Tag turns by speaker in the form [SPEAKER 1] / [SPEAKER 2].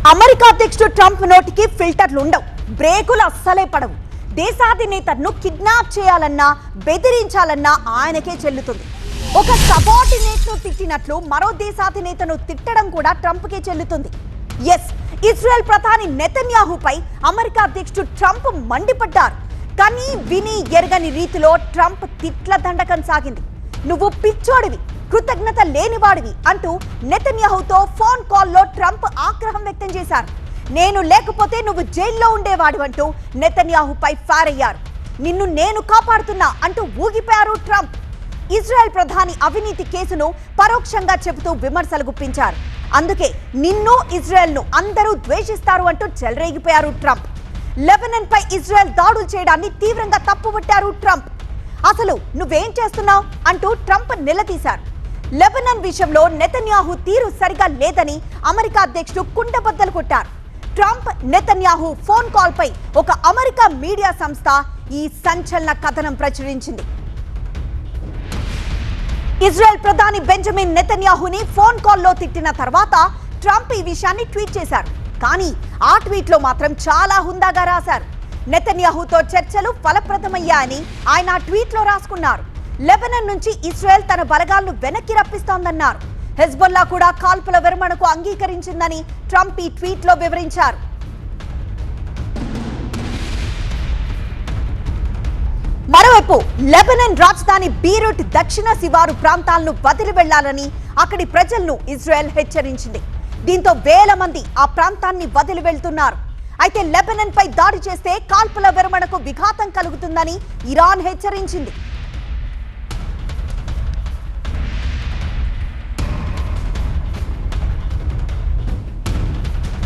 [SPEAKER 1] America అధ్యక్షుడు Trump నోటికి ఫిల్టర్లు ఉండవు, బ్రేకులు అస్సలే పడవు. దేశాధినేతను కిడ్నాప్ చేయాలన్నా బెదిరించాలన్నా ఆయనకే చెల్లుతుంది. ఒక సబార్డినేట్ ను తిట్టినట్లు మరో దేశాధినేతను తిట్టడం కూడా ట్రంప్కే చెల్లుతుంది. ఎస్, ఇజ్రాయెల్ ప్రధాని నెతన్యాహుపై అమెరికా అధ్యక్షుడు ట్రంప్ మండిపడ్డారు. కానీ విని ఎరగని రీతిలో ట్రంప్ తిట్ల దండకం సాగింది. నువ్వు పిచ్చోడివి, కృతజ్ఞత లేనివాడివి అంటూ నెతన్యాహుతో ఫోన్ కాల్లో ట్రంప్ ఆగ్రహం వ్యక్తం చేశారు. నేను లేకపోతే నువ్వు జైల్లో ఉండేవాడు అంటూ నెతన్యాహుపై ఫైర్ అయ్యారు. నిన్ను నేను కాపాడుతున్నా అంటూ ఊగిపోయారు ట్రంప్. ఇజ్రాయెల్ ప్రధాని అవినీతి కేసును పరోక్షంగా చెబుతూ విమర్శలు గుప్పించారు. అందుకే నిన్ను ఇజ్రాయెల్ను అందరూ ద్వేషిస్తారు అంటూ చెలరేగిపోయారు ట్రంప్. లెబనాన్ పై ఇజ్రాయెల్ దాడులు చేయడాన్ని తీవ్రంగా తప్పుపట్టారు ట్రంప్. అసలు నువ్వేం చేస్తున్నావు అంటూ ట్రంప్ నిలదీశారు. లెబనాన్ విషయంలో నెతన్యాహు తీరు సరిగా లేదని అమెరికా అధ్యక్షుడు కుండబద్దలు కొట్టారు. ట్రంప్ నెతన్యాహు ఫోన్ కాల్ పై ఒక అమెరికా మీడియా సంస్థ ఈ సంచలన కథనం ప్రచురించింది. ఇజ్రాయెల్ ప్రధాని బెంజమిన్ నెతన్యాహుని ఫోన్ కాల్లో తిట్టిన తర్వాత ట్రంప్ ఈ విషయాన్ని ట్వీట్ చేశారు. కానీ ఆ ట్వీట్ లో మాత్రం చాలా హుందాగా రాశారు. నెతన్యాహుతో చర్చలు ఫలప్రదమయ్యాయని ఆయన ఆ ట్వీట్ లో రాసుకున్నారు. లెబనాన్ నుంచి ఇజ్రాయెల్ తన బలగాలను వెనక్కి రప్పిస్తోందన్నారు. హెజ్బొల్లా కూడా కాల్పుల విరమణకు అంగీకరించిందని ట్రంప్ ఈ ట్వీట్ లో వివరించారు. మరోవైపు లెబనాన్ రాజధాని బీరూట్ దక్షిణ శివారు ప్రాంతాలను వదిలి వెళ్లాలని అక్కడి ప్రజలను ఇజ్రాయెల్ హెచ్చరించింది. దీంతో వేల మంది ఆ ప్రాంతాన్ని వదిలి వెళ్తున్నారు. అయితే లెబనాన్ పై దాడి చేస్తే కాల్పుల విరమణకు విఘాతం కలుగుతుందని ఇరాన్ హెచ్చరించింది.